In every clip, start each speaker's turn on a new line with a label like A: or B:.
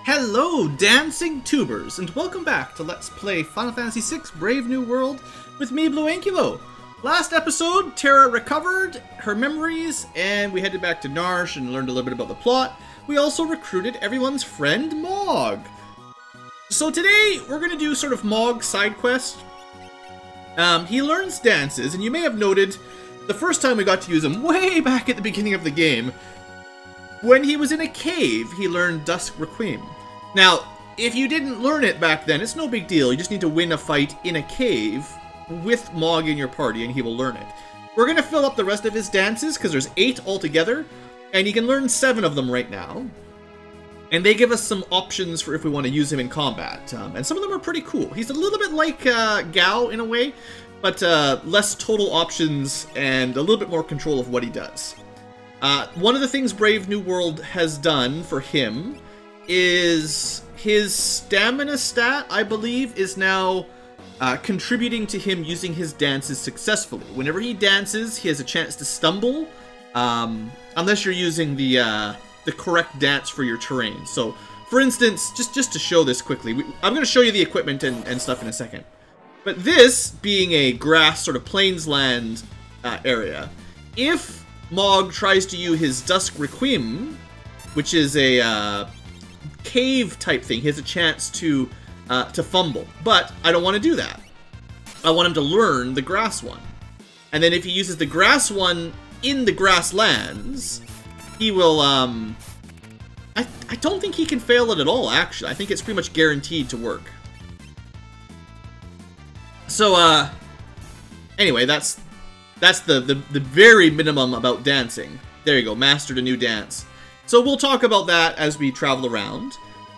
A: Hello, dancing tubers, and welcome back to Let's Play Final Fantasy VI Brave New World with me, BlueAnkylo. Last episode, Terra recovered her memories, and we headed back to Narshe and learned a little bit about the plot. We also recruited everyone's friend, Mog. So today, we're going to do sort of Mog's side quest. He learns dances, and you may have noted the first time we got to use him way back at the beginning of the game, when he was in a cave, he learned Dusk Requiem. Now, if you didn't learn it back then, it's no big deal. You just need to win a fight in a cave with Mog in your party, and he will learn it. We're going to fill up the rest of his dances, because there's 8 altogether, and he can learn 7 of them right now. And they give us some options for if we want to use him in combat, and some of them are pretty cool. He's a little bit like Gao in a way, but less total options and a little bit more control of what he does. One of the things Brave New World has done for him is his stamina stat, I believe, is now contributing to him using his dances successfully. Whenever he dances, he has a chance to stumble, unless you're using the correct dance for your terrain. So, for instance, just to show this quickly, I'm going to show you the equipment and stuff in a second. But this, being a grass sort of plainsland area, if Mog tries to use his Dusk Requiem, which is a cave type thing, he has a chance to fumble. But I don't want to do that. I want him to learn the grass one. And then if he uses the grass one in the grasslands, he will, I don't think he can fail it at all, actually. I think it's pretty much guaranteed to work. So, anyway, that's the very minimum about dancing. There you go, mastered a new dance. So we'll talk about that as we travel around.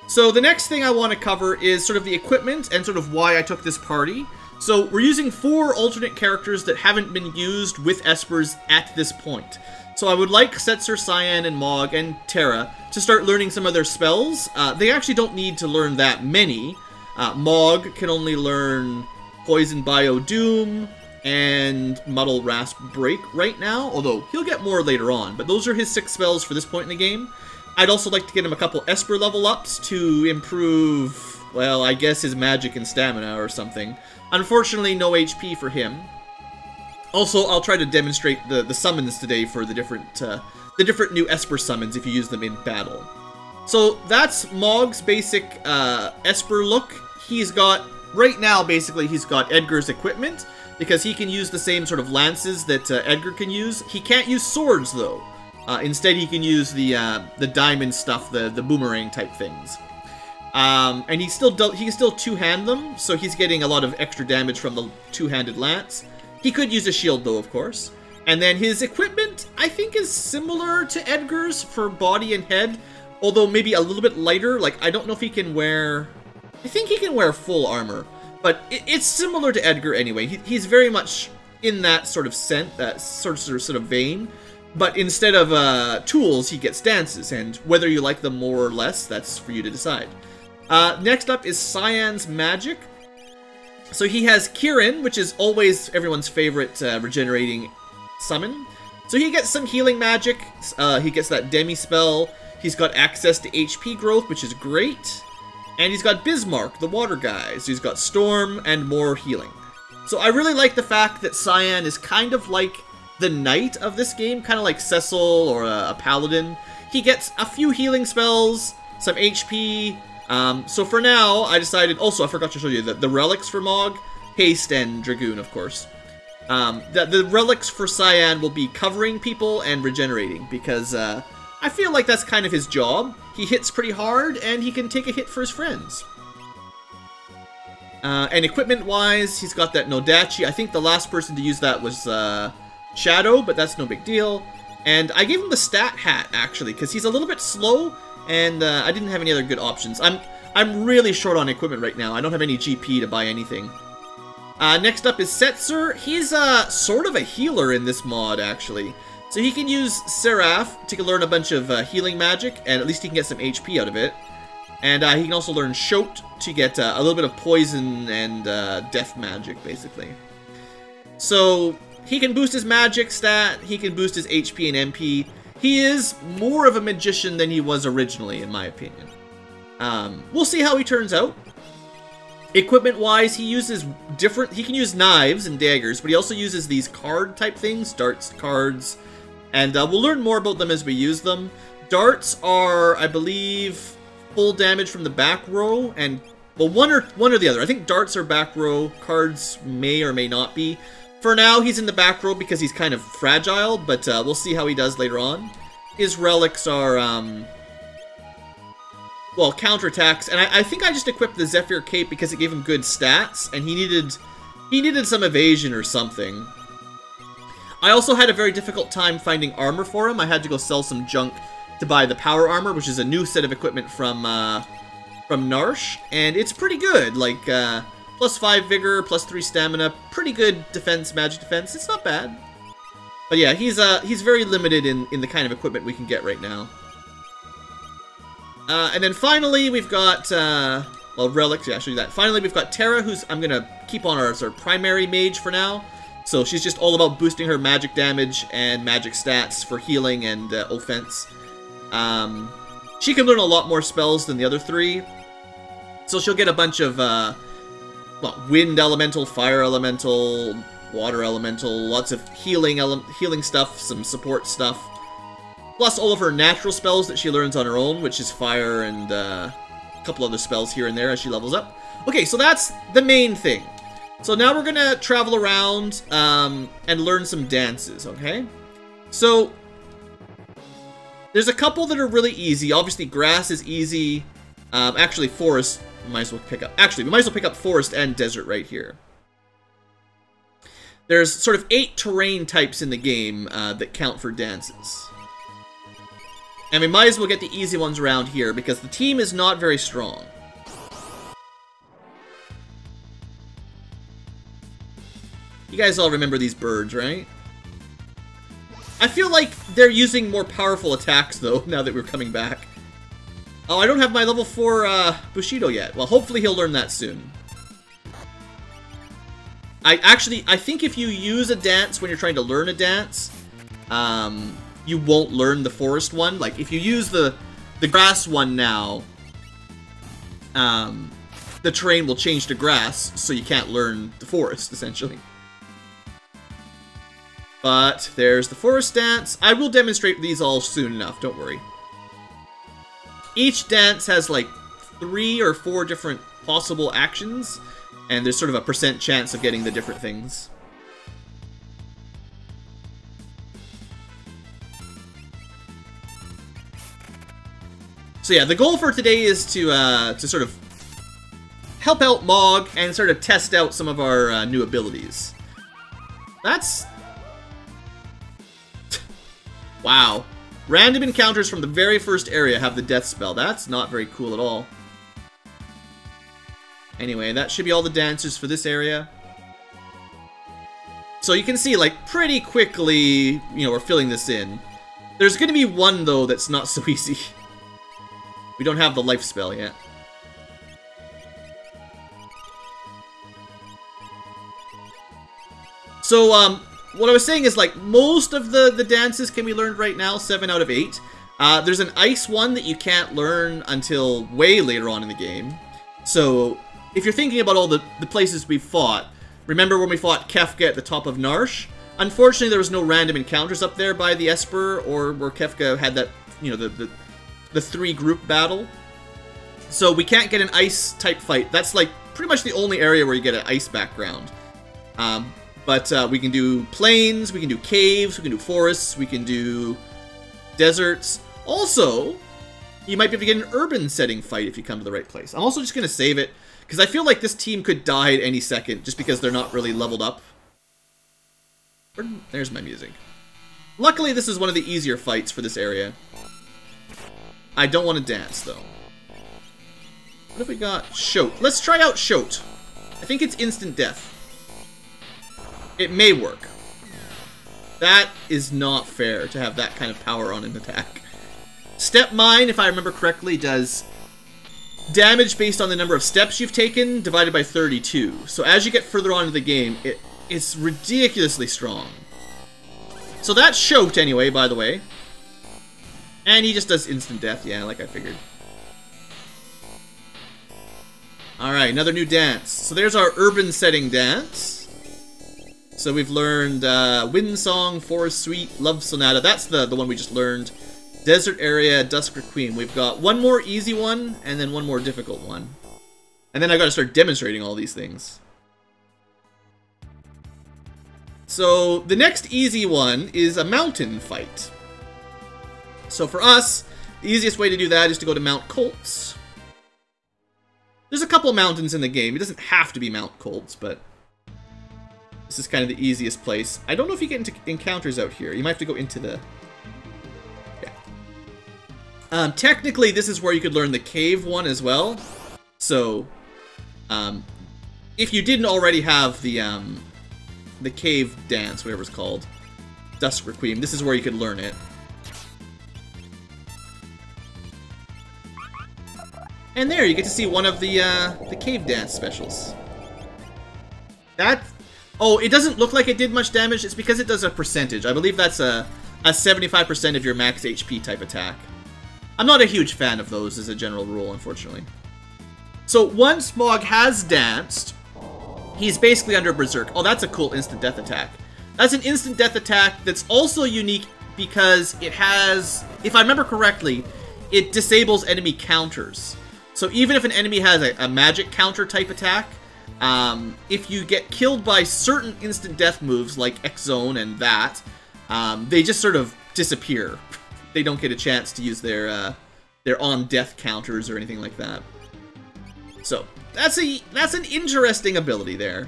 A: So the next thing I want to cover is sort of the equipment and sort of why I took this party. So we're using 4 alternate characters that haven't been used with Espers at this point. So I would like Setzer, Cyan, and Mog, and Terra to start learning some of their spells. They actually don't need to learn that many. Mog can only learn Poison Bio Doom and Muddle Rasp Break right now, although he'll get more later on, but those are his 6 spells for this point in the game. I'd also like to get him a couple Esper level ups to improve, well, I guess his magic and stamina or something. Unfortunately, no HP for him. Also, I'll try to demonstrate the summons today for the different new Esper summons if you use them in battle. So that's Mog's basic Esper look. He's got, right now basically, he's got Edgar's equipment, because he can use the same sort of lances that Edgar can use. He can't use swords, though. Instead, he can use the diamond stuff, the boomerang type things. And he can still two-hand them, so he's getting a lot of extra damage from the two-handed lance. He could use a shield, though, of course. And then his equipment, I think, is similar to Edgar's for body and head, although maybe a little bit lighter. Like, I don't know if he can wear... I think he can wear full armor. But it's similar to Edgar anyway. He's very much in that sort of scent, that sort of vein. But instead of tools, he gets dances, and whether you like them more or less, that's for you to decide. Next up is Cyan's magic. So he has Kirin, which is always everyone's favorite regenerating summon. So he gets some healing magic. He gets that demi spell. He's got access to HP growth, which is great. And he's got Bismarck, the water guy. So he's got Storm and more healing. So I really like the fact that Cyan is kind of like the knight of this game, kind of like Cecil or a paladin. He gets a few healing spells, some HP. So for now, I decided... Also, I forgot to show you the relics for Mog, Haste, and Dragoon, of course. The relics for Cyan will be covering people and regenerating, because I feel like that's kind of his job. He hits pretty hard, and he can take a hit for his friends. And equipment-wise, he's got that Nodachi. I think the last person to use that was Shadow, but that's no big deal. And I gave him the stat hat, actually, because he's a little bit slow, and I didn't have any other good options. I'm really short on equipment right now. I don't have any GP to buy anything. Next up is Setzer. He's sort of a healer in this mod, actually. So he can use Seraph to learn a bunch of healing magic, and at least he can get some HP out of it. And he can also learn Shoat to get a little bit of poison and death magic, basically. So he can boost his magic stat, he can boost his HP and MP. He is more of a magician than he was originally, in my opinion. We'll see how he turns out. Equipment-wise, he uses different... He can use knives and daggers, but he also uses these card-type things, darts, cards, and we'll learn more about them as we use them. Darts are, I believe, full damage from the back row, and, well, one or the other. I think darts are back row, cards may or may not be. For now, he's in the back row because he's kind of fragile, but we'll see how he does later on. His relics are, well, counterattacks, and I think I just equipped the Zephyr Cape because it gave him good stats, and he needed some evasion or something. I also had a very difficult time finding armor for him. I had to go sell some junk to buy the power armor, which is a new set of equipment from Narsh, and it's pretty good. Like plus 5 vigor, plus 3 stamina, pretty good defense, magic defense. It's not bad. But yeah, he's very limited in the kind of equipment we can get right now. And then finally, we've got, well, relics, yeah, I'll show you that. Finally, we've got Terra, who's, I'm gonna keep on as our primary mage for now. So she's just all about boosting her magic damage and magic stats for healing and offense. She can learn a lot more spells than the other 3. So she'll get a bunch of, well, wind elemental, fire elemental, water elemental, lots of healing stuff, some support stuff. Plus all of her natural spells that she learns on her own, which is fire and a couple other spells here and there as she levels up. Okay, so that's the main thing. So now we're gonna travel around and learn some dances, okay? So there's a couple that are really easy. Obviously, grass is easy. Actually, forest, we might as well pick up. Actually, we might as well pick up forest and desert right here. There's sort of 8 terrain types in the game that count for dances. And we might as well get the easy ones around here, because the team is not very strong. You guys all remember these birds, right? I feel like they're using more powerful attacks, though, now that we're coming back. Oh, I don't have my level 4 Bushido yet. Well, hopefully he'll learn that soon. I think if you use a dance when you're trying to learn a dance, you won't learn the forest one. Like, if you use the grass one now, the terrain will change to grass, so you can't learn the forest, essentially. But there's the forest dance. I will demonstrate these all soon enough, don't worry. Each dance has like 3 or 4 different possible actions, and there's sort of a % chance of getting the different things. So yeah, the goal for today is to sort of help out Mog and sort of test out some of our new abilities. That's... wow. Random encounters from the very first area have the death spell. That's not very cool at all. Anyway, that should be all the dancers for this area. So you can see, like, pretty quickly, you know, we're filling this in. There's gonna be one, though, that's not so easy. We don't have the life spell yet. So, what I was saying is, like, most of the dances can be learned right now, 7 out of 8. There's an ice one that you can't learn until way later on in the game. So, if you're thinking about all the places we fought, remember when we fought Kefka at the top of Narsh? Unfortunately, there was no random encounters up there by the Esper, or where Kefka had that, you know, the 3-group battle. So we can't get an ice-type fight. That's, like, pretty much the only area where you get an ice background. But we can do plains, we can do caves, we can do forests, we can do deserts. Also, you might be able to get an urban setting fight if you come to the right place. I'm also just going to save it, because I feel like this team could die at any second, just because they're not really leveled up. There's my music. Luckily, this is one of the easier fights for this area. I don't want to dance, though. What have we got? Shoat. Let's try out Shoat. I think it's instant death. It may work. That is not fair to have that kind of power on an attack. Step Mine, if I remember correctly, does damage based on the number of steps you've taken divided by 32. So as you get further on in the game, it's ridiculously strong. So that's Shoat anyway, by the way. And he just does instant death, yeah, like I figured. Alright, another new dance. So there's our urban setting dance. So we've learned Wind Song, Forest Suite, Love Sonata. That's the one we just learned. Desert Area, Dusk Requiem. We've got one more easy one, and then one more difficult one. And then I've got to start demonstrating all these things. So the next easy one is a mountain fight. So for us, the easiest way to do that is to go to Mount Colts. There's a couple mountains in the game. It doesn't have to be Mount Colts, but this is kind of the easiest place. I don't know if you get into encounters out here. You might have to go into the... Yeah. Technically, this is where you could learn the cave one as well. So, if you didn't already have the cave dance, whatever it's called, Dusk Requiem, this is where you could learn it. And there, you get to see one of the cave dance specials. That... Oh, it doesn't look like it did much damage. It's because it does a percentage. I believe that's a 75% of your max HP type attack. I'm not a huge fan of those as a general rule, unfortunately. So once Mog has danced, he's basically under Berserk. Oh, that's a cool instant death attack. That's an instant death attack that's also unique because it has, if I remember correctly, it disables enemy counters. So even if an enemy has a magic counter type attack, if you get killed by certain instant death moves like X-Zone and that, they just sort of disappear. They don't get a chance to use their on-death counters or anything like that. So that's an interesting ability there.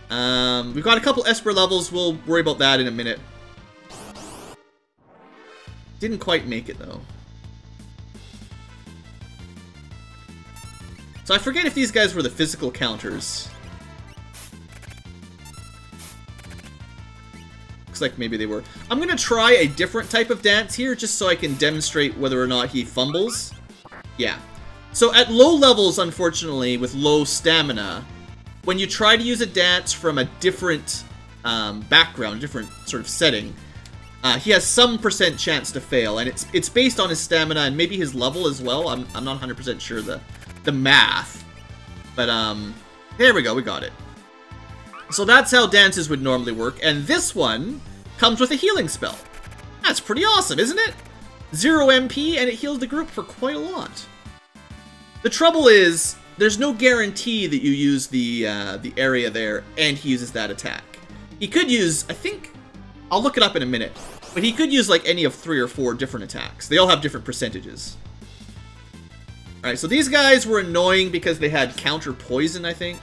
A: We've got a couple Esper levels. We'll worry about that in a minute. Didn't quite make it though. So I forget if these guys were the physical counters. Looks like maybe they were. I'm gonna try a different type of dance here just so I can demonstrate whether or not he fumbles. Yeah. So at low levels, unfortunately, with low stamina, when you try to use a dance from a different background, different sort of setting, he has some % chance to fail, and it's based on his stamina and maybe his level as well. I'm not 100% sure the math, but there we go, we got it. So that's how dances would normally work, and this one comes with a healing spell. That's pretty awesome, isn't it? 0 MP, and it heals the group for quite a lot. The trouble is, there's no guarantee that you use the area there, and he uses that attack. He could use, I think, I'll look it up in a minute, but he could use like any of 3 or 4 different attacks. They all have different percentages. Alright, so these guys were annoying because they had counter poison, I think.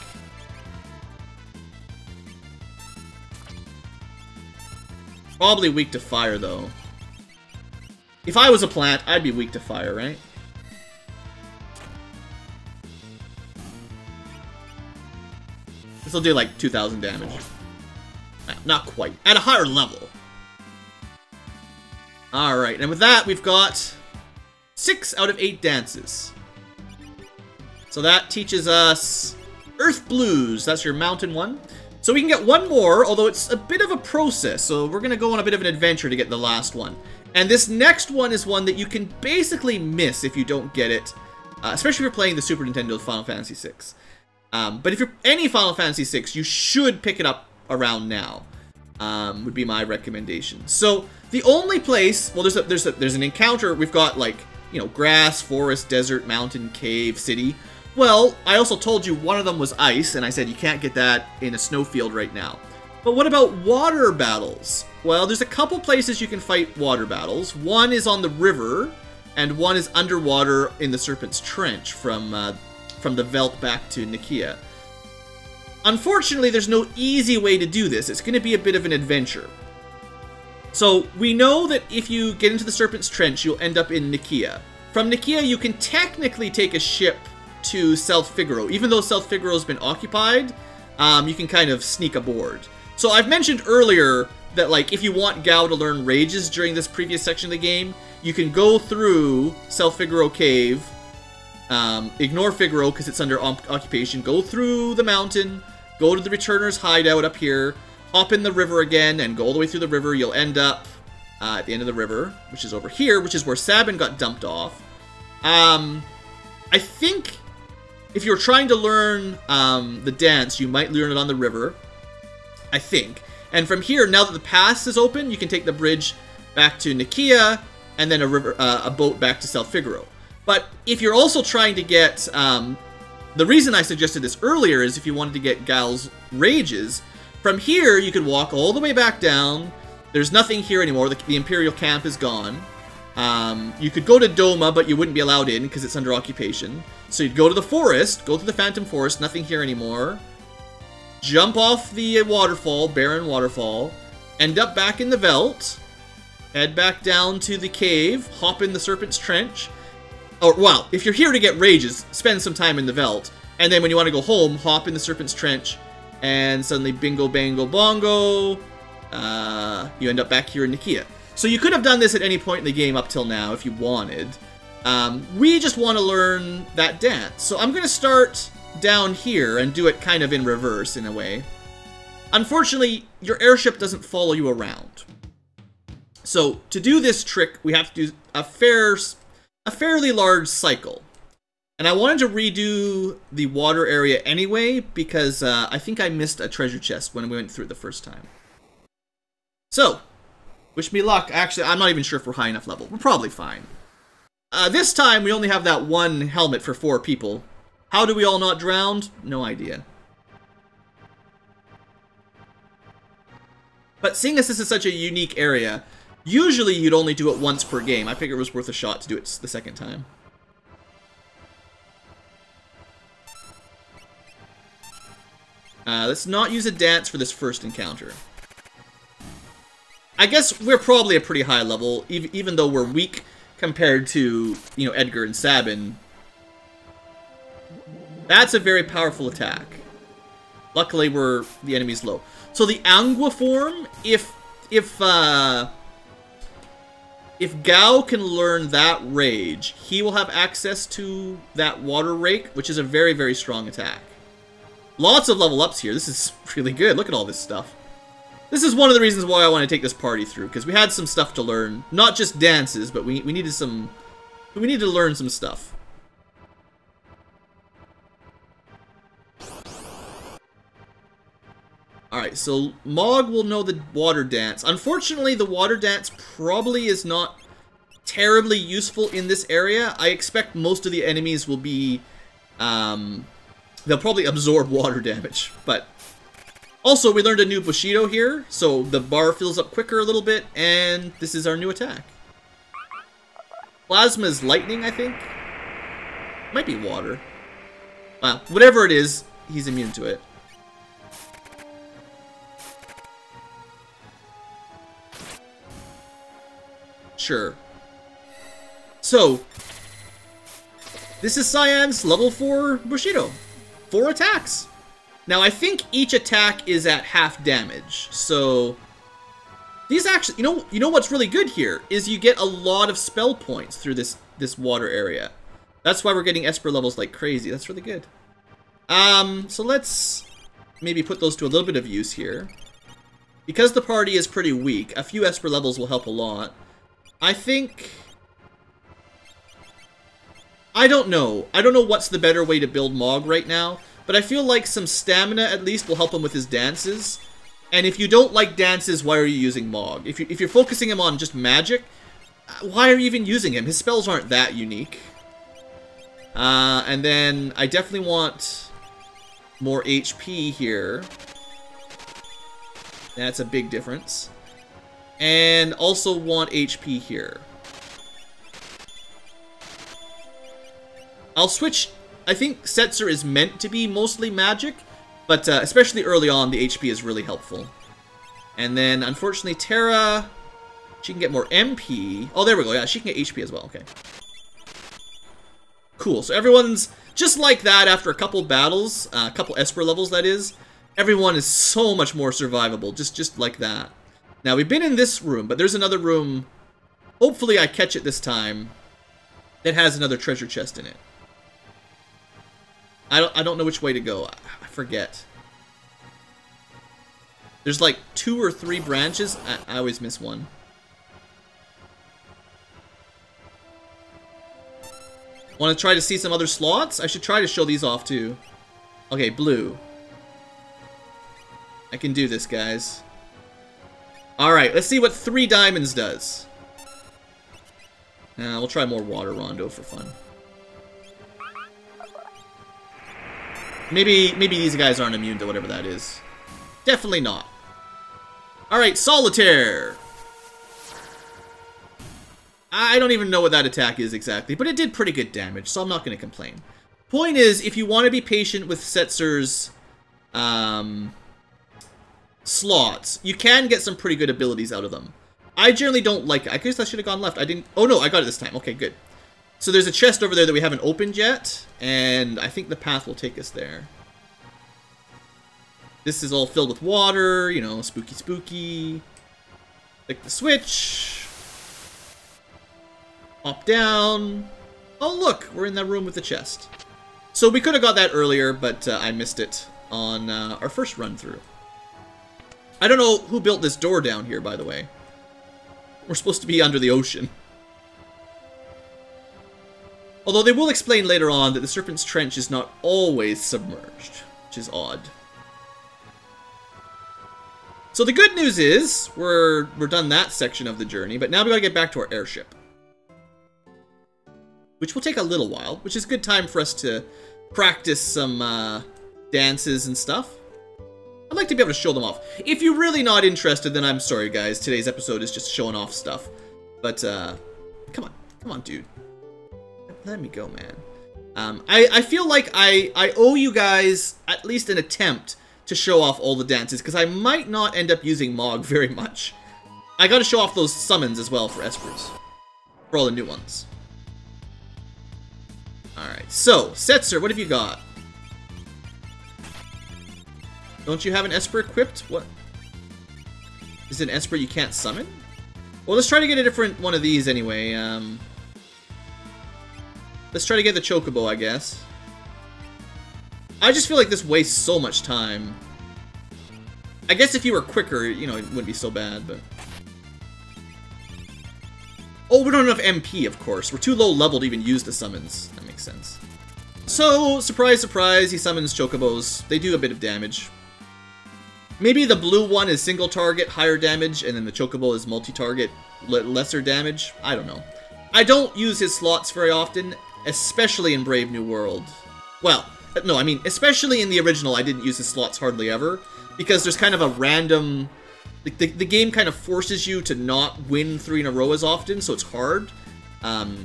A: Probably weak to fire, though. If I was a plant, I'd be weak to fire, right? This will do like 2,000 damage. Not quite. At a higher level. Alright, and with that, we've got 6 out of 8 dances. So that teaches us Earth Blues. That's your mountain one. So we can get one more, although it's a bit of a process. So we're going to go on a bit of an adventure to get the last one. And this next one is one that you can basically miss if you don't get it. Especially if you're playing the Super Nintendo Final Fantasy VI. But if you're any Final Fantasy VI, you should pick it up around now. Would be my recommendation. So the only place, well, there's an encounter. We've got like, you know, grass, forest, desert, mountain, cave, city. Well, I also told you one of them was ice, and I said you can't get that in a snowfield right now. But what about water battles? Well, there's a couple places you can fight water battles. One is on the river, and one is underwater in the Serpent's Trench from the Veldt back to Nikia. Unfortunately, there's no easy way to do this. It's going to be a bit of an adventure. So, we know that if you get into the Serpent's Trench, you'll end up in Nikia. From Nikia, you can technically take a ship to South Figaro. Even though South Figaro has been occupied, you can kind of sneak aboard. So I've mentioned earlier that, like, if you want Gao to learn rages during this previous section of the game, you can go through South Figaro Cave, ignore Figaro because it's under occupation, go through the mountain, go to the Returner's hideout up here, hop in the river again, and go all the way through the river. You'll end up at the end of the river, which is over here, which is where Sabin got dumped off. I think if you're trying to learn the dance, you might learn it on the river, I think. And from here, now that the pass is open, you can take the bridge back to Nikia, and then a boat back to South Figaro. But if you're also trying to get... the reason I suggested this earlier is if you wanted to get Gal's Rages, from here you could walk all the way back down. There's nothing here anymore. The Imperial camp is gone. You could go to Doma, but you wouldn't be allowed in because it's under occupation. So you'd go to the forest, go to the Phantom Forest, nothing here anymore. Jump off the waterfall, barren waterfall, end up back in the Veldt, head back down to the cave, hop in the Serpent's Trench. Or, well, if you're here to get Rages, spend some time in the Veldt, and then when you want to go home, hop in the Serpent's Trench, and suddenly bingo, bango, bongo, you end up back here in Nikia. So you could have done this at any point in the game up till now if you wanted. We just want to learn that dance. So I'm going to start down here and do it kind of in reverse in a way. Unfortunately, your airship doesn't follow you around. So to do this trick, we have to do a fairly large cycle. And I wanted to redo the water area anyway because I think I missed a treasure chest when we went through it the first time. So, wish me luck. Actually, I'm not even sure if we're high enough level. We're probably fine. This time, we only have that one helmet for 4 people. How do we all not drown? No idea. But seeing as this is such a unique area, usually you'd only do it once per game. I figured it was worth a shot to do it the second time. Let's not use a dance for this first encounter. I guess we're probably a pretty high level, even though we're weak compared to, you know, Edgar and Sabin. That's a very powerful attack. Luckily, the enemy's low. So the Angua form, if Gao can learn that rage, he will have access to that water rake, which is a very, very strong attack. Lots of level ups here. This is really good. Look at all this stuff. This is one of the reasons why I want to take this party through, because we had some stuff to learn. Not just dances, but we needed to learn some stuff. Alright, so Mog will know the water dance. Unfortunately, the water dance probably is not terribly useful in this area. I expect most of the enemies will be... they'll probably absorb water damage, but... Also, we learned a new Bushido here, so the bar fills up quicker a little bit, and this is our new attack. Plasma is lightning, I think? Might be water. Well, whatever it is, he's immune to it. Sure. So, this is Cyan's level 4 Bushido. 4 attacks. Now, I think each attack is at half damage, so... These actually... You know what's really good here? Is you get a lot of spell points through this water area. That's why we're getting Esper levels like crazy. That's really good. So let's maybe put those to a little bit of use here. Because the party is pretty weak, a few Esper levels will help a lot. I think... I don't know. I don't know what's the better way to build Mog right now. But I feel like some stamina at least will help him with his dances. And if you don't like dances, why are you using Mog? If you're focusing him on just magic, why are you even using him? His spells aren't that unique. And then I definitely want more HP here. That's a big difference. And also want HP here. I'll switch... I think Setzer is meant to be mostly magic, but especially early on, the HP is really helpful. And then, unfortunately, Terra, she can get more MP. Oh, there we go. Yeah, she can get HP as well. Okay. Cool. So everyone's just like that after a couple battles, a couple Esper levels, that is. Everyone is so much more survivable, just like that. Now, we've been in this room, but there's another room. Hopefully, I catch it this time. That has another treasure chest in it. I don't know which way to go. I forget. There's like 2 or 3 branches. I always miss one. Want to try to see some other slots? I should try to show these off too. Okay, blue. I can do this, guys. Alright, let's see what 3 diamonds does. We'll try more water rondo for fun. Maybe these guys aren't immune to whatever that is. Definitely not. Alright, solitaire! I don't even know what that attack is exactly, but it did pretty good damage, so I'm not going to complain. Point is, if you want to be patient with Setzer's slots, you can get some pretty good abilities out of them. I generally don't like it. I guess I should have gone left. I didn't... Oh no, I got it this time. Okay, good. So there's a chest over there that we haven't opened yet, and I think the path will take us there. This is all filled with water, you know, spooky spooky. Click the switch. Hop down. Oh look, we're in that room with the chest. So we could have got that earlier, but I missed it on our first run through. I don't know who built this door down here, by the way. We're supposed to be under the ocean. Although they will explain later on that the Serpent's Trench is not always submerged, which is odd. So the good news is, we're done that section of the journey, but now we gotta get back to our airship. Which will take a little while, which is a good time for us to practice some dances and stuff. I'd like to be able to show them off. If you're really not interested, then I'm sorry, guys. Today's episode is just showing off stuff. But, come on, dude. Let me go, man. I feel like I owe you guys at least an attempt to show off all the dances, because I might not end up using Mog very much. I gotta show off those summons as well for Espers. For all the new ones. Alright, so, Setzer, what have you got? Don't you have an Esper equipped? What? Is it an Esper you can't summon? Well, let's try to get a different one of these anyway. Let's try to get the Chocobo, I guess. I just feel like this wastes so much time. I guess if you were quicker, you know, it wouldn't be so bad, but... Oh, we don't have enough MP, of course. We're too low level to even use the summons. That makes sense. So, surprise, surprise, he summons Chocobos. They do a bit of damage. Maybe the blue one is single target, higher damage, and then the Chocobo is multi-target, lesser damage. I don't know. I don't use his slots very often, especially in Brave New World. Well, no, I mean, especially in the original, I didn't use his slots hardly ever, because there's kind of a random... The game kind of forces you to not win 3 in a row as often, so it's hard. You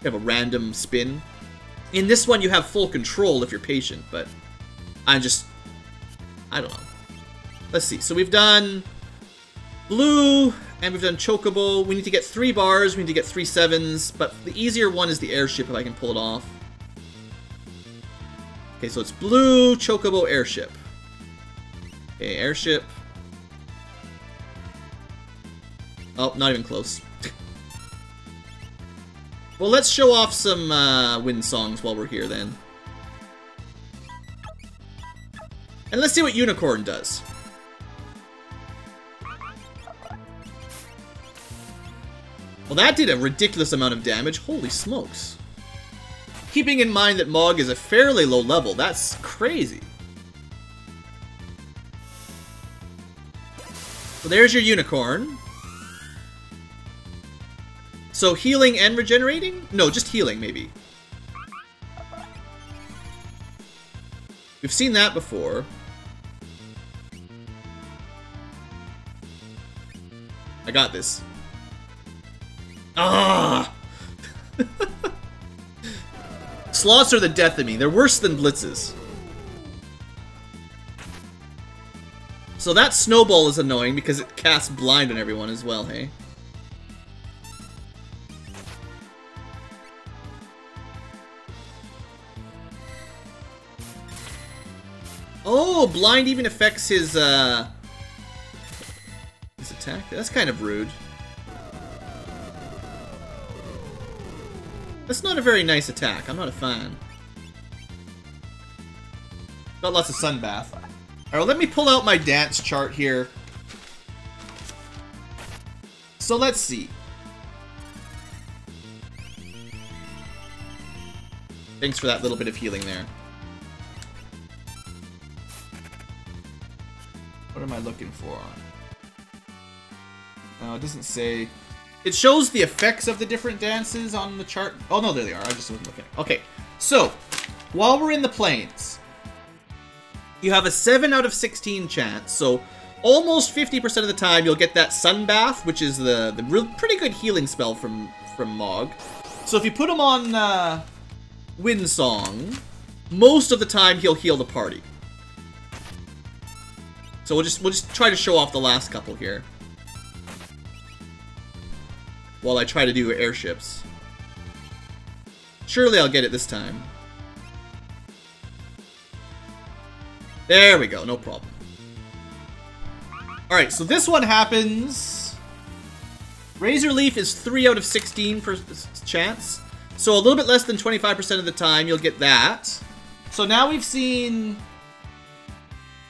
A: have a random spin. In this one, you have full control if you're patient, but I don't know. Let's see. So we've done blue, and we've done Chocobo. We need to get 3 bars, we need to get 3 sevens, but the easier one is the airship if I can pull it off. Okay, so it's blue, Chocobo, airship. Okay, airship. Oh, not even close. Well, let's show off some wind songs while we're here, then. And let's see what Unicorn does. Well, that did a ridiculous amount of damage. Holy smokes. Keeping in mind that Mog is a fairly low level, that's crazy. So there's your Unicorn. So healing and regenerating? No, just healing, maybe. We've seen that before. I got this. Ah! Slots are the death of me. They're worse than blitzes. So that snowball is annoying because it casts blind on everyone as well, hey? Oh, blind even affects his attack? That's kind of rude. That's not a very nice attack. I'm not a fan. Got lots of sunbath. Alright, let me pull out my dance chart here. So let's see. Thanks for that little bit of healing there. What am I looking for? No, it doesn't say. It shows the effects of the different dances on the chart. Oh, no, there they are. I just wasn't looking. Okay, so, while we're in the plains, you have a 7 out of 16 chance. So, almost 50% of the time, you'll get that sun bath, which is the pretty good healing spell from Mog. So, if you put him on Wind Song, most of the time, he'll heal the party. So we'll just try to show off the last couple here, while I try to do airships. Surely I'll get it this time. There we go, no problem. Alright, so this one happens. Razor Leaf is 3 out of 16 for chance. So a little bit less than 25% of the time you'll get that. So now we've seen...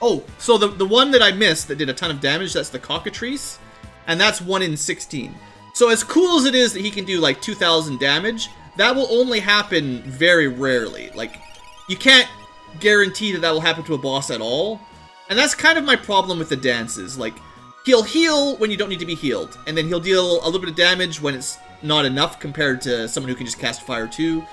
A: Oh, so the one that I missed that did a ton of damage, that's the Cockatrice. And that's 1 in 16. So as cool as it is that he can do like 2,000 damage, that will only happen very rarely. Like, you can't guarantee that will happen to a boss at all. And that's kind of my problem with the dances. Like, he'll heal when you don't need to be healed. And then he'll deal a little bit of damage when it's not enough compared to someone who can just cast Fire 2.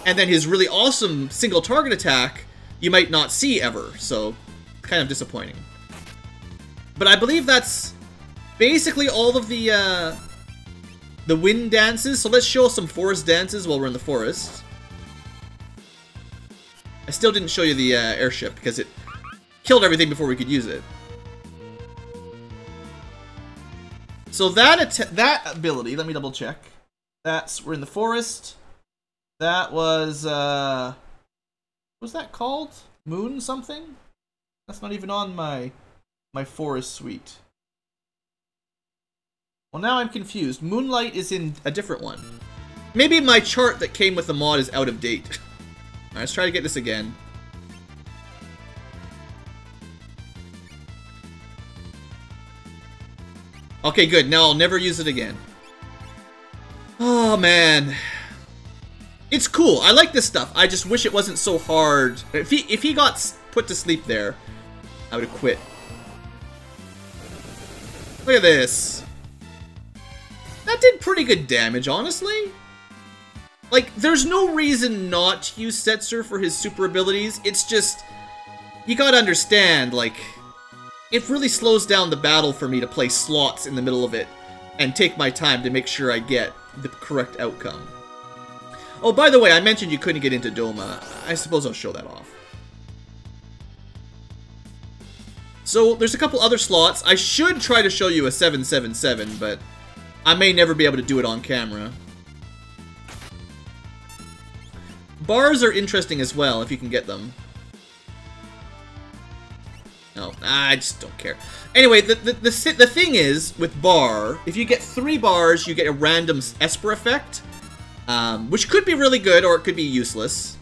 A: And then his really awesome single target attack, you might not see ever. So... kind of disappointing. But I believe that's basically all of the wind dances. So let's show some forest dances while we're in the forest. I still didn't show you the airship because it killed everything before we could use it. So that ability, let me double check. We're in the forest. That was what was that called? Moon something? That's not even on my forest suite. Well, now I'm confused. Moonlight is in a different one. Maybe my chart that came with the mod is out of date. Alright, let's try to get this again. Okay, good. Now I'll never use it again. Oh, man. It's cool. I like this stuff. I just wish it wasn't so hard. If he got put to sleep there, I would have quit. Look at this. That did pretty good damage, honestly. Like, there's no reason not to use Setzer for his super abilities. It's just, you gotta understand, like, it really slows down the battle for me to play slots in the middle of it and take my time to make sure I get the correct outcome. Oh, by the way, I mentioned you couldn't get into Doma. I suppose I'll show that off. So, there's a couple other slots. I should try to show you a 777, but I may never be able to do it on camera. Bars are interesting as well, if you can get them. No, I just don't care. Anyway, the thing is, with bar, if you get 3 bars, you get a random Esper effect, which could be really good, or it could be useless.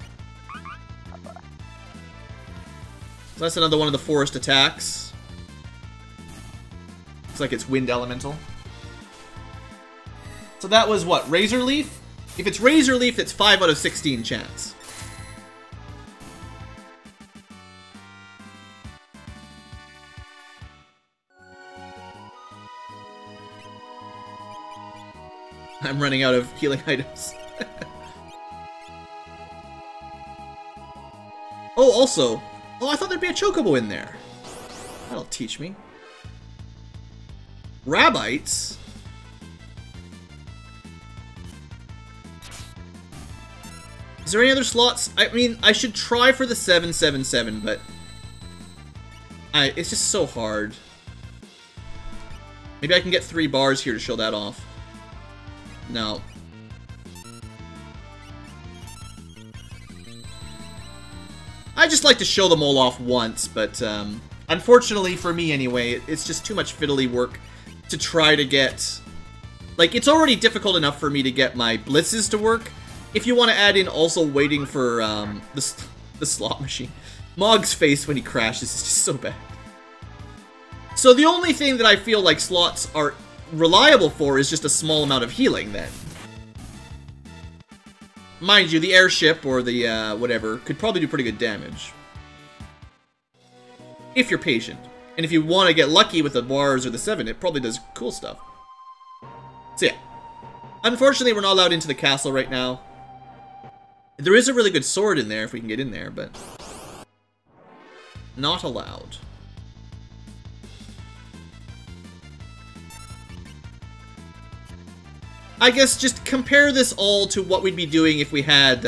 A: So that's another one of the forest attacks. Looks like it's Wind Elemental. So that was what? Razor Leaf? If it's Razor Leaf, it's 5 out of 16 chance. I'm running out of healing items. Oh, also... Oh, I thought there'd be a Chocobo in there. That'll teach me. Rabbites? Is there any other slots? I mean, I should try for the 777, but... it's just so hard. Maybe I can get 3 bars here to show that off. No. I just like to show them all off once, but unfortunately for me anyway, it's just too much fiddly work to try to get... Like, it's already difficult enough for me to get my blitzes to work. If you want to add in also waiting for the slot machine. Mog's face when he crashes is just so bad. So the only thing that I feel like slots are reliable for is just a small amount of healing then. mind you, the airship or the whatever could probably do pretty good damage. If you're patient. And if you want to get lucky with the bars or the 7, it probably does cool stuff. So yeah. Unfortunately, we're not allowed into the castle right now. There is a really good sword in there if we can get in there, but not allowed. I guess just compare this all to what we'd be doing if we had,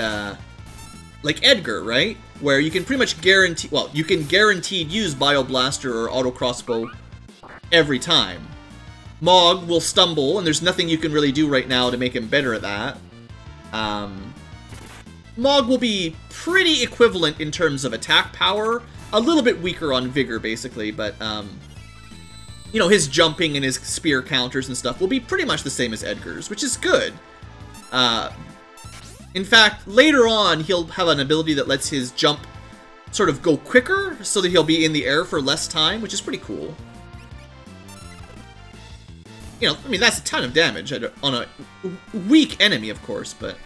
A: like Edgar, right? Where you can pretty much guarantee, well, you can guaranteed use Bio Blaster or Auto Crossbow every time. Mog will stumble, and there's nothing you can really do right now to make him better at that. Mog will be pretty equivalent in terms of attack power, a little bit weaker on Vigor, basically, but, you know, his jumping and his spear counters and stuff will be pretty much the same as Edgar's, which is good. In fact, later on, he'll have an ability that lets his jump sort of go quicker, so that he'll be in the air for less time, which is pretty cool. You know, I mean, that's a ton of damage on a weak enemy, of course, but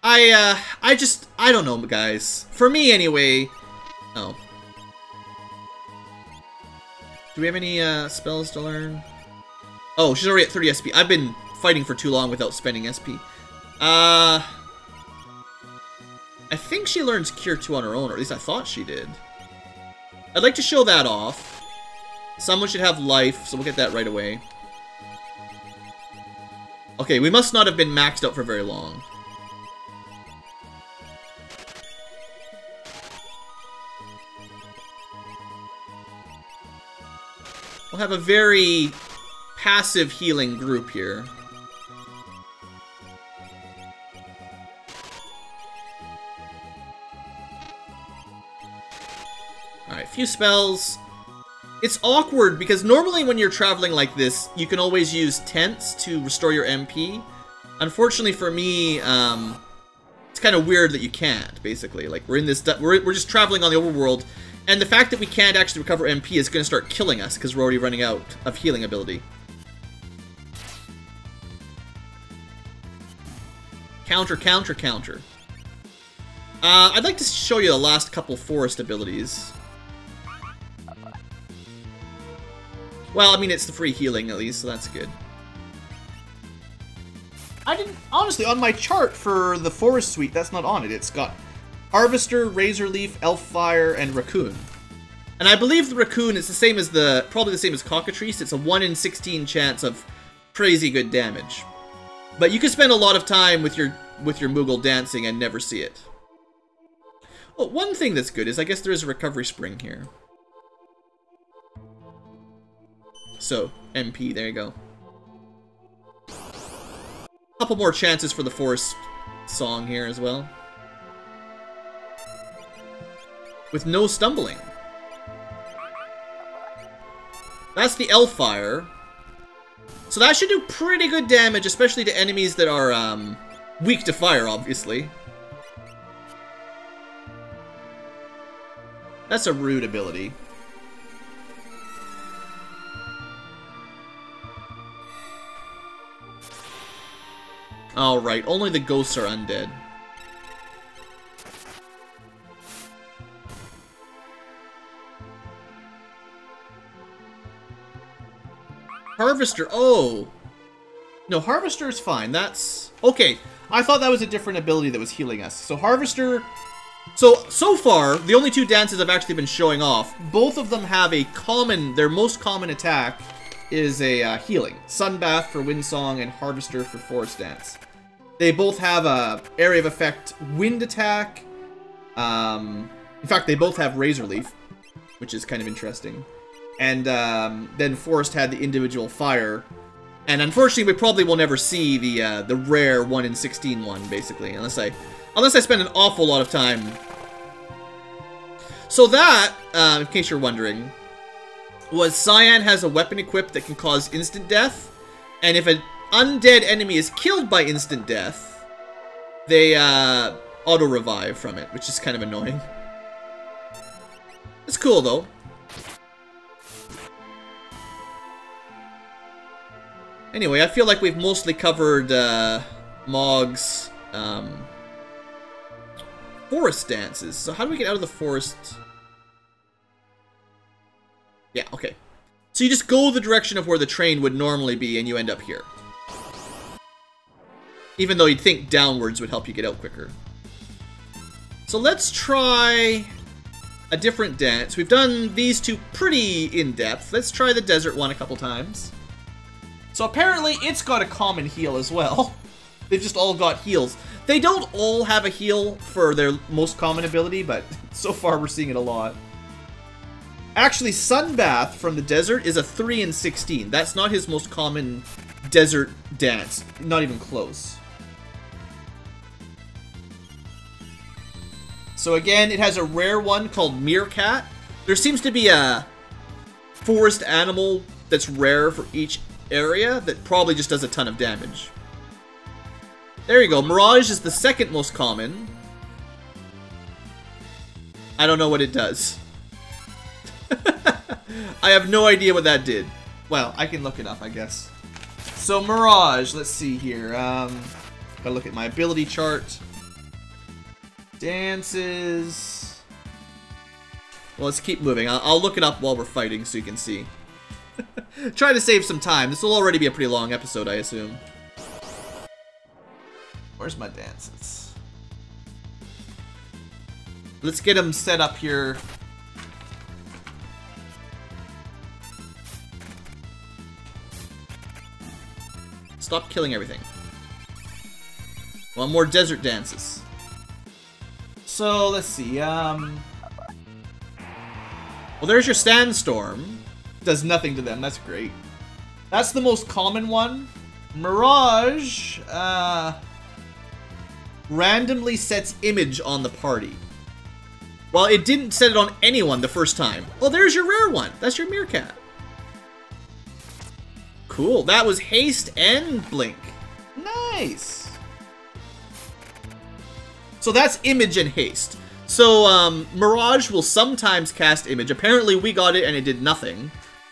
A: I don't know, guys. For me, anyway. Oh. Do we have any spells to learn? Oh, she's already at 30 SP. I've been fighting for too long without spending SP. I think she learns Cure 2 on her own, or at least I thought she did. I'd like to show that off. Someone should have life, so we'll get that right away. Okay, we must not have been maxed out for very long. We'll have a very passive healing group here. Alright, few spells. It's awkward because normally when you're traveling like this, you can always use tents to restore your MP. Unfortunately for me, it's kind of weird that you can't, basically. Like, we're in this, we're just traveling on the overworld, and the fact that we can't actually recover MP is going to start killing us because we're already running out of healing ability. Counter, counter, counter. I'd like to show you the last couple forest abilities. Well, I mean, it's the free healing, at least, so that's good. I didn't... Honestly, on my chart for the Forest Suite, that's not on it. It's got Harvester, Razor Leaf, Elfire, and Raccoon. And I believe the Raccoon is the same as the... Probably the same as Cockatrice. It's a 1 in 16 chance of crazy good damage. But you can spend a lot of time with your Moogle dancing and never see it. Well, one thing that's good is I guess there is a recovery spring here. So, MP, there you go. Couple more chances for the Forest Song here as well. With no stumbling. That's the Elfire. So that should do pretty good damage, especially to enemies that are weak to fire, obviously. That's a rude ability. Alright, only the ghosts are undead. Harvester, oh! No, Harvester is fine, that's... Okay, I thought that was a different ability that was healing us. So Harvester... So far, the only two dances I've actually been showing off, both of them have a common... Their most common attack is a healing. Sunbath for Windsong and Harvester for Forest Dance. They both have a area of effect wind attack. In fact, they both have Razor Leaf, which is kind of interesting. And then Forest had the individual fire. And unfortunately, we probably will never see the rare 1 in 16 one, basically, unless I spend an awful lot of time. So that, in case you're wondering, was Cyan has a weapon equipped that can cause instant death, and if an undead enemy is killed by instant death, they auto-revive from it, which is kind of annoying. It's cool, though. Anyway, I feel like we've mostly covered Mog's forest dances. So how do we get out of the forest? Yeah, okay. So you just go the direction of where the train would normally be, and you end up here. Even though you'd think downwards would help you get out quicker. So let's try a different dance. We've done these two pretty in-depth. Let's try the desert one a couple times. So apparently it's got a common heal as well. They've just all got heals. They don't all have a heal for their most common ability, but so far we're seeing it a lot. Actually, Sunbath from the desert is a 3 in 16. That's not his most common desert dance. Not even close. So again, it has a rare one called Meerkat. There seems to be a forest animal that's rare for each area that probably just does a ton of damage. There you go. Mirage is the second most common. I don't know what it does. I have no idea what that did. Well, I can look it up, I guess. So Mirage, let's see here. Gotta look at my ability chart. Dances. Well, let's keep moving. I'll look it up while we're fighting so you can see. Try to save some time. This will already be a pretty long episode, I assume. Where's my dances? Let's get them set up here. Stop killing everything. Want more desert dances. So, let's see, well, there's your Sandstorm. Does nothing to them, that's great. That's the most common one. Mirage, randomly sets image on the party. Well, it didn't set it on anyone the first time. Well, there's your rare one. That's your Meerkat. Cool, that was haste and blink. Nice. So that's image and haste. So, Mirage will sometimes cast image. Apparently we got it and it did nothing.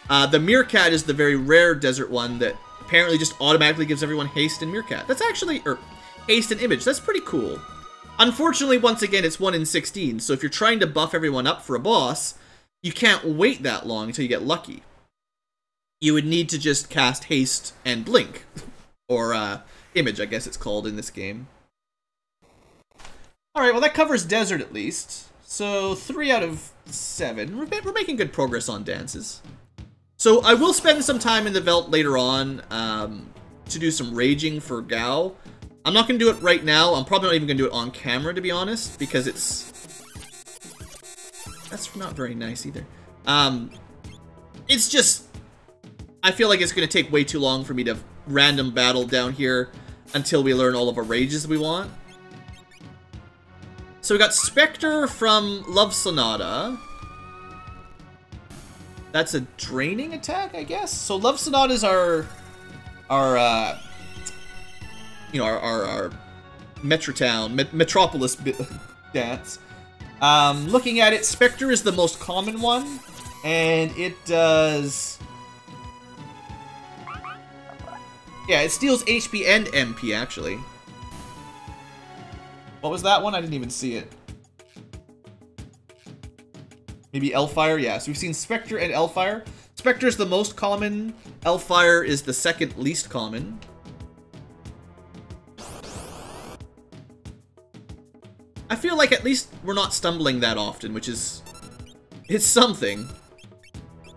A: The Meerkat is the very rare desert one that apparently just automatically gives everyone haste and Meerkat. That's actually, or haste and image. That's pretty cool. Unfortunately, once again, it's 1 in 16. So if you're trying to buff everyone up for a boss, you can't wait that long until you get lucky. You would need to just cast haste and blink. Or, image, I guess it's called in this game. Alright, well that covers desert at least. So 3 out of 7. We're making good progress on dances. So I will spend some time in the Veldt later on to do some raging for Gao. I'm not going to do it right now. I'm probably not even going to do it on camera, to be honest, because it's... That's not very nice either. It's just... I feel like it's going to take way too long for me to random battle down here until we learn all of our rages we want. So we got Spectre from Love Sonata. That's a draining attack, I guess. So Love Sonata is our Metropolis dance. Looking at it, Spectre is the most common one, and it does... Yeah, it steals HP and MP, actually. What was that one? I didn't even see it. Maybe Elfire? Yeah, so we've seen Spectre and Elfire. Spectre is the most common. Elfire is the second least common. I feel like at least we're not stumbling that often, which is... It's something.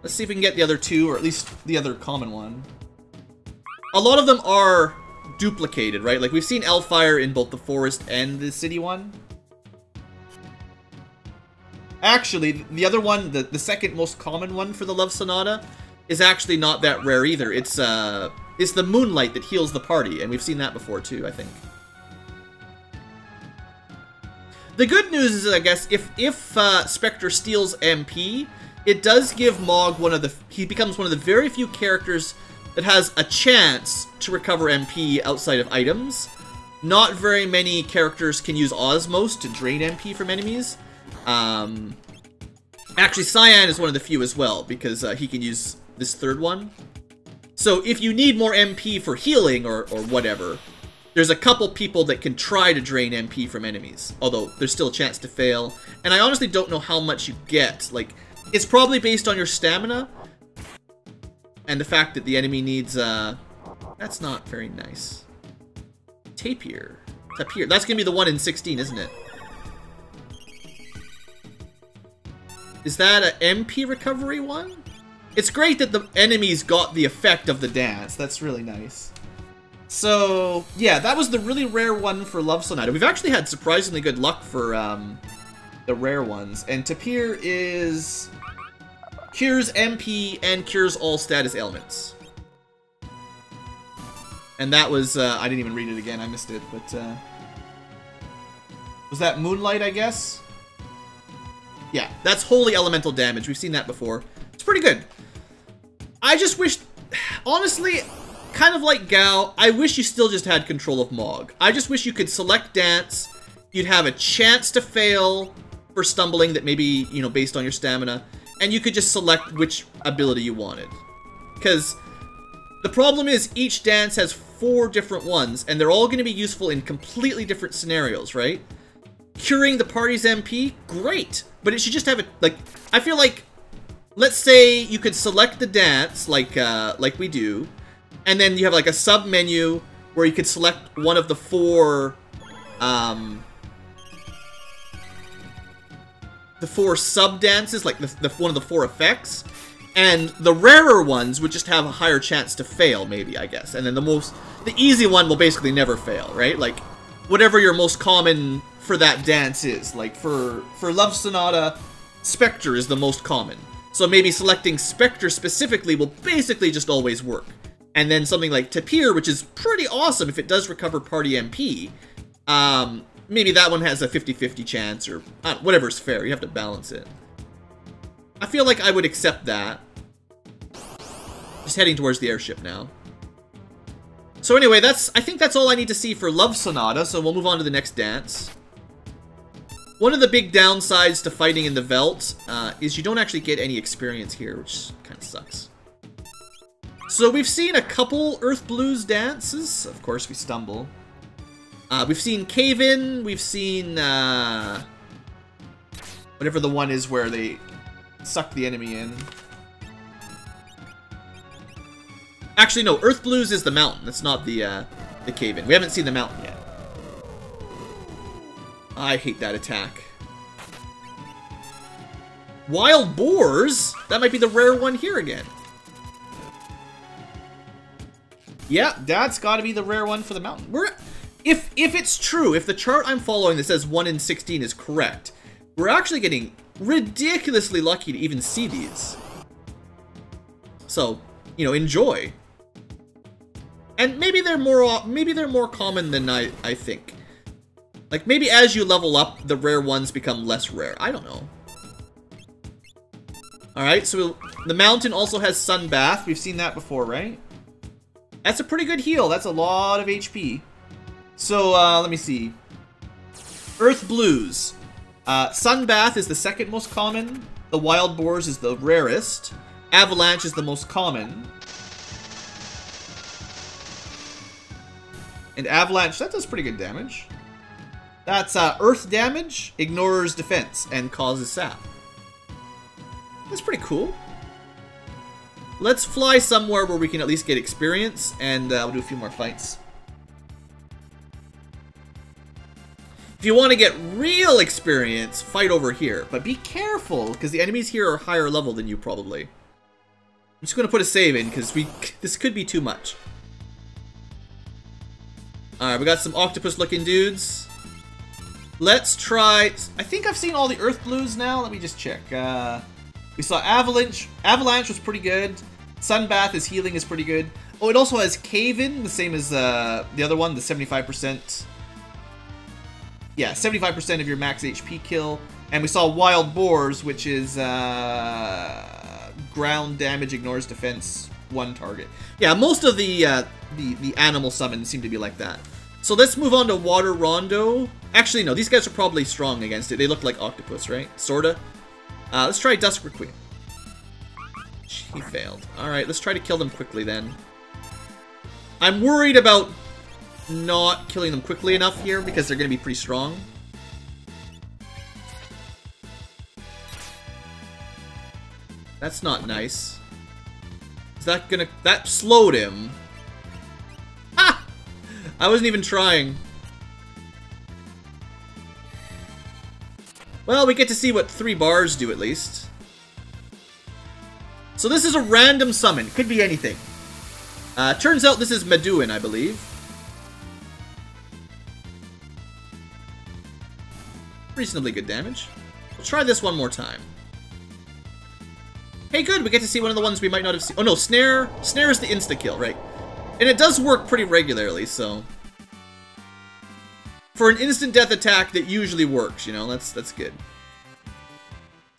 A: Let's see if we can get the other two, or at least the other common one. A lot of them are duplicated, right? Like, we've seen Elfire in both the forest and the city one. Actually, the other one, the second most common one for the Love Sonata, is actually not that rare either. It's the Moonlight that heals the party, and we've seen that before too, I think. The good news is, I guess, if Spectre steals MP, it does give Mog he becomes one of the very few characters that has a chance to recover MP outside of items. Not very many characters can use Osmos to drain MP from enemies. Actually, Cyan is one of the few as well, because he can use this third one. So if you need more MP for healing or whatever, there's a couple people that can try to drain MP from enemies, although there's still a chance to fail. And I honestly don't know how much you get. Like, it's probably based on your stamina and the fact that the enemy needs, that's not very nice. Tapir. Tapir. That's gonna be the one in 16, isn't it? Is that an MP recovery one? It's great that the enemies got the effect of the dance. That's really nice. So, yeah, that was the really rare one for Love Sonata. We've actually had surprisingly good luck for the rare ones. And Tapir is... cures MP and cures all status ailments. And that was... I didn't even read it again. I missed it, but... was that Moonlight, I guess? Yeah, that's holy elemental damage. We've seen that before. It's pretty good. I just wish... honestly... kind of like Gao, I wish you still just had control of Mog. I just wish you could select Dance, you'd have a chance to fail for stumbling that maybe, you know, based on your stamina, and you could just select which ability you wanted. Because the problem is each dance has 4 different ones, and they're all going to be useful in completely different scenarios, right? Curing the party's MP, great, but it should just have a, like, I feel like, let's say you could select the dance, like we do, and then you have like a sub menu where you could select one of the 4 sub dances, like one of the 4 effects, and the rarer ones would just have a higher chance to fail, maybe, I guess. And then the easy one will basically never fail, right? Like whatever your most common for that dance is. Like for Love Sonata, Spectre is the most common. So maybe selecting Spectre specifically will basically just always work. And then something like Tapir, which is pretty awesome if it does recover party MP. Maybe that one has a 50-50 chance, or whatever's fair. You have to balance it. I feel like I would accept that. Just heading towards the airship now. So anyway, I think that's all I need to see for Love Sonata, so we'll move on to the next dance. One of the big downsides to fighting in the Veldt is you don't actually get any experience here, which kind of sucks. So we've seen a couple Earth Blues dances. Of course, we stumble. We've seen Cave In. We've seen whatever the one is where they suck the enemy in. Actually, no. Earth Blues is the mountain. That's not the Cave In. We haven't seen the mountain yet. I hate that attack. Wild Boars? That might be the rare one here again. Yeah, that's got to be the rare one for the mountain. If it's true, if the chart I'm following that says 1 in 16 is correct, we're actually getting ridiculously lucky to even see these. So, you know, enjoy. And maybe they're more common than I think. Like maybe as you level up, the rare ones become less rare. I don't know. All right, so the mountain also has Sun Bath. We've seen that before, right? That's a pretty good heal. That's a lot of HP. So, let me see. Earth Blues. Sun Bath is the second most common. The Wild Boars is the rarest. Avalanche is the most common. And Avalanche, that does pretty good damage. That's Earth damage, ignores defense, and causes sap. That's pretty cool. Let's fly somewhere where we can at least get experience, and we'll do a few more fights. If you want to get real experience, fight over here. But be careful, because the enemies here are higher level than you, probably. I'm just going to put a save in, because this could be too much. Alright, we got some octopus-looking dudes. Let's try... I think I've seen all the Earth Blues now. Let me just check. We saw Avalanche. Avalanche was pretty good. Sunbath, his healing is pretty good. Oh, it also has Cave In, the same as the other one, the 75%. Yeah, 75% of your max HP kill. And we saw Wild Boars, which is ground damage, ignores defense, 1 target. Yeah, most of the animal summons seem to be like that. So let's move on to Water Rondo. Actually, no, these guys are probably strong against it. They look like octopus, right? Sorta. Let's try Dusk Requiem. He failed. Alright, let's try to kill them quickly then. I'm worried about not killing them quickly enough here because they're going to be pretty strong. That's not nice. Is that gonna... That slowed him. Ha! I wasn't even trying. Well, we get to see what 3 bars do at least. So this is a random summon. Could be anything. Turns out this is Meduin, I believe. Reasonably good damage. We'll try this one more time. Hey, good, we get to see one of the ones we might not have seen. Oh no, Snare. Snare is the insta-kill, right? And it does work pretty regularly, so... For an instant death attack, that usually works, you know? That's good.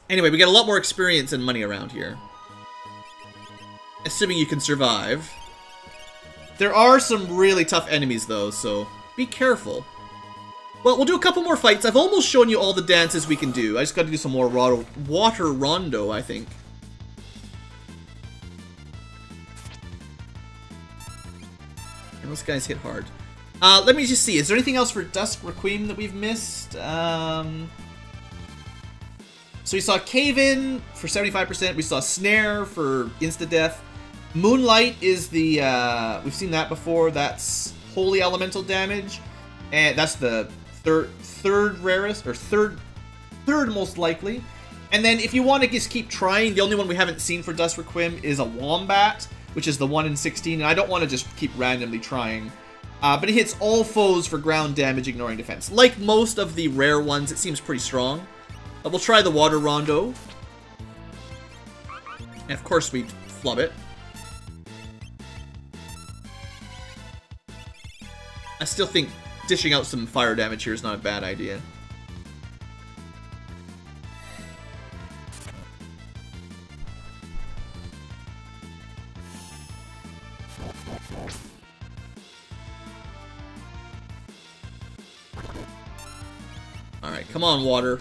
A: Anyway, we get a lot more experience and money around here. Assuming you can survive. There are some really tough enemies, though, so be careful. Well, we'll do a couple more fights. I've almost shown you all the dances we can do. I just got to do some more water rondo, I think. And those guys hit hard. Let me just see. Is there anything else for Dusk Requiem that we've missed? So we saw Cave-In for 75%. We saw Snare for insta-death. Moonlight is the... we've seen that before. That's Holy Elemental damage. And that's the third rarest, or third most likely. And then if you want to just keep trying, the only one we haven't seen for Dusk Requiem is a Wombat, which is the 1 in 16. And I don't want to just keep randomly trying. But it hits all foes for ground damage, ignoring defense. Like most of the rare ones, it seems pretty strong. We'll try the Water Rondo. And of course we flub it. I still think dishing out some fire damage here is not a bad idea. Alright, come on, water.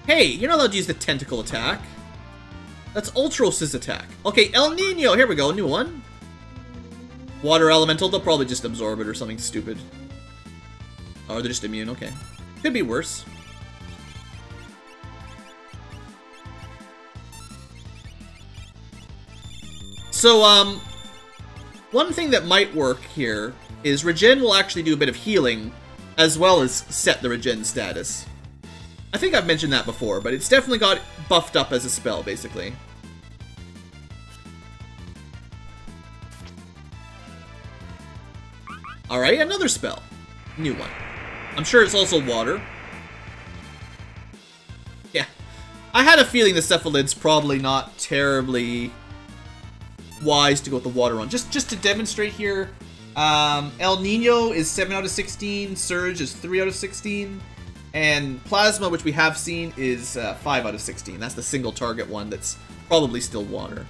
A: Hey, you're not allowed to use the tentacle attack. That's Ultros' attack. Okay, El Nino, here we go, new one. Water Elemental, they'll probably just absorb it or something stupid. Or they're just immune, okay. Could be worse. So, one thing that might work here is Regen will actually do a bit of healing as well as set the Regen status. I think I've mentioned that before, but it's definitely got buffed up as a spell, basically. Alright, another spell. New one. I'm sure it's also water. Yeah. I had a feeling the Cephalid's probably not terribly wise to go with the water on. Just to demonstrate here, El Nino is 7 out of 16, Surge is 3 out of 16, and Plasma, which we have seen, is 5 out of 16. That's the single target one that's probably still water.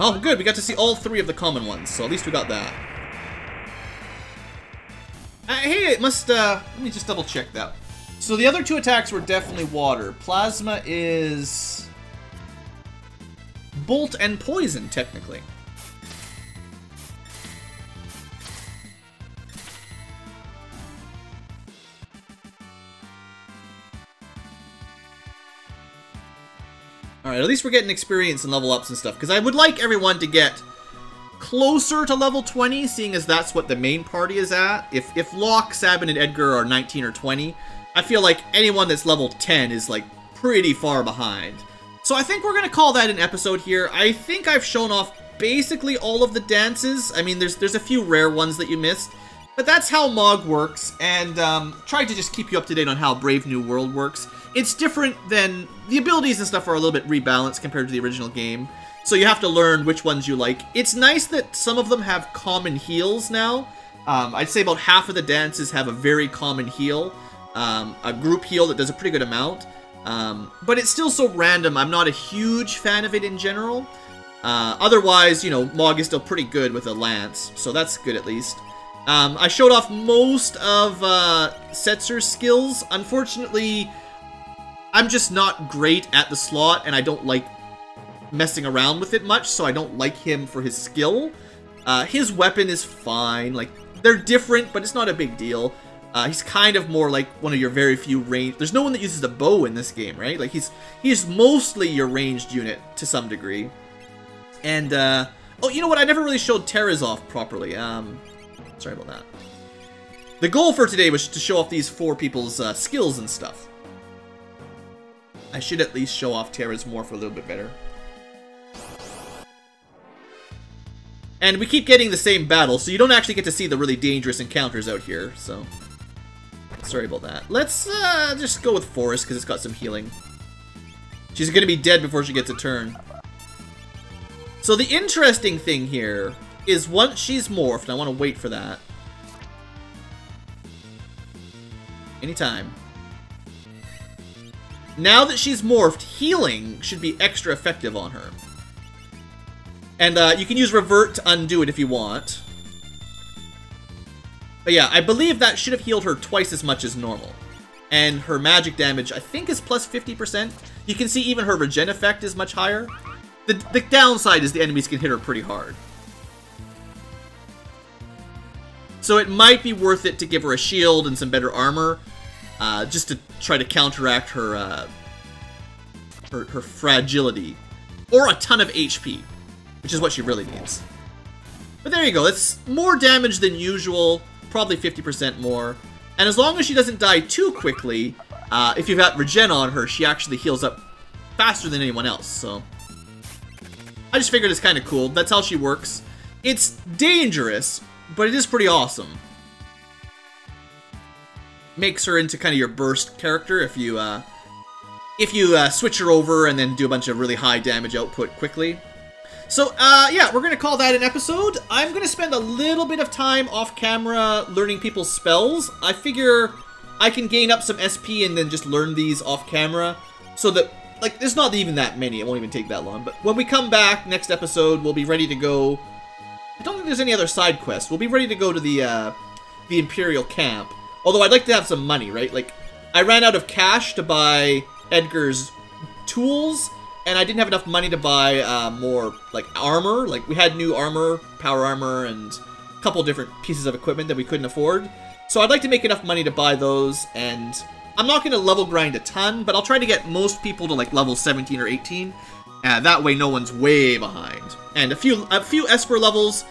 A: Oh, good, we got to see all 3 of the common ones, so at least we got that. Hey, it must, let me just double check that. So the other 2 attacks were definitely water. Plasma is Bolt and Poison, technically. Alright, at least we're getting experience and level ups and stuff, because I would like everyone to get closer to level 20, seeing as that's what the main party is at. If Locke, Sabin, and Edgar are 19 or 20, I feel like anyone that's level 10 is, like, pretty far behind. So I think we're going to call that an episode here. I think I've shown off basically all of the dances. I mean, there's a few rare ones that you missed, but that's how Mog works, and tried to just keep you up to date on how Brave New World works. It's different than... The abilities and stuff are a little bit rebalanced compared to the original game, so you have to learn which ones you like. It's nice that some of them have common heals now. I'd say about half of the dances have a very common heal. A group heal that does a pretty good amount. But it's still so random, I'm not a huge fan of it in general. Otherwise, you know, Mog is still pretty good with a lance, so that's good at least. I showed off most of Setzer's skills. Unfortunately, I'm just not great at the slot, and I don't like messing around with it much, so I don't like him for his skill. His weapon is fine. Like, they're different, but it's not a big deal. He's kind of more like one of your very few range. There's no one that uses a bow in this game, right? Like, he's mostly your ranged unit to some degree. And, oh, you know what? I never really showed Terra's off properly. Sorry about that. The goal for today was to show off these 4 people's skills and stuff. I should at least show off Terra's more for a little bit better. And we keep getting the same battle, so you don't actually get to see the really dangerous encounters out here, so... Sorry about that. Let's just go with Forest, because it's got some healing. She's going to be dead before she gets a turn. So the interesting thing here is once she's morphed, and I want to wait for that. Anytime. Now that she's morphed, healing should be extra effective on her. And you can use Revert to undo it if you want. But yeah, I believe that should have healed her twice as much as normal. And her magic damage, I think, is plus 50%. You can see even her regen effect is much higher. The downside is the enemies can hit her pretty hard. So it might be worth it to give her a shield and some better armor. Just to try to counteract her, her fragility. Or a ton of HP. Which is what she really needs. But there you go. It's more damage than usual. Probably 50% more. And as long as she doesn't die too quickly, if you've got regen on her, she actually heals up faster than anyone else. So I just figured it's kind of cool. That's how she works. It's dangerous, but it is pretty awesome. Makes her into kind of your burst character if you switch her over and then do a bunch of really high damage output quickly. So, yeah, we're going to call that an episode. I'm going to spend a little bit of time off camera learning people's spells. I figure I can gain up some SP and then just learn these off camera. So that, like, there's not even that many. It won't even take that long. But when we come back next episode, we'll be ready to go. I don't think there's any other side quests. We'll be ready to go to the Imperial camp. Although I'd like to have some money, right? Like, I ran out of cash to buy Edgar's tools. And I didn't have enough money to buy more, like, armor. Like, we had new armor, power armor, and a couple different pieces of equipment that we couldn't afford. So I'd like to make enough money to buy those, and I'm not going to level grind a ton, but I'll try to get most people to, like, level 17 or 18. That way no one's way behind. And a few Esper levels,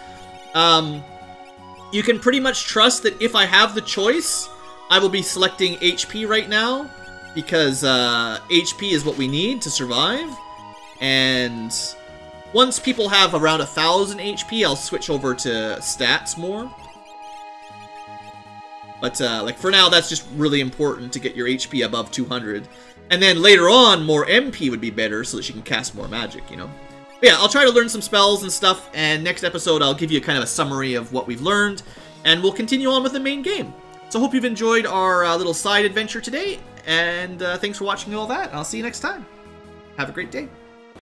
A: you can pretty much trust that if I have the choice, I will be selecting HP right now. Because HP is what we need to survive. And once people have around 1,000 HP, I'll switch over to stats more. But like for now, that's just really important to get your HP above 200. And then later on, more MP would be better so that she can cast more magic, you know? But yeah, I'll try to learn some spells and stuff. And next episode, I'll give you kind of a summary of what we've learned. And we'll continue on with the main game. So hope you've enjoyed our little side adventure today. And thanks for watching all that. I'll see you next time. Have a great day.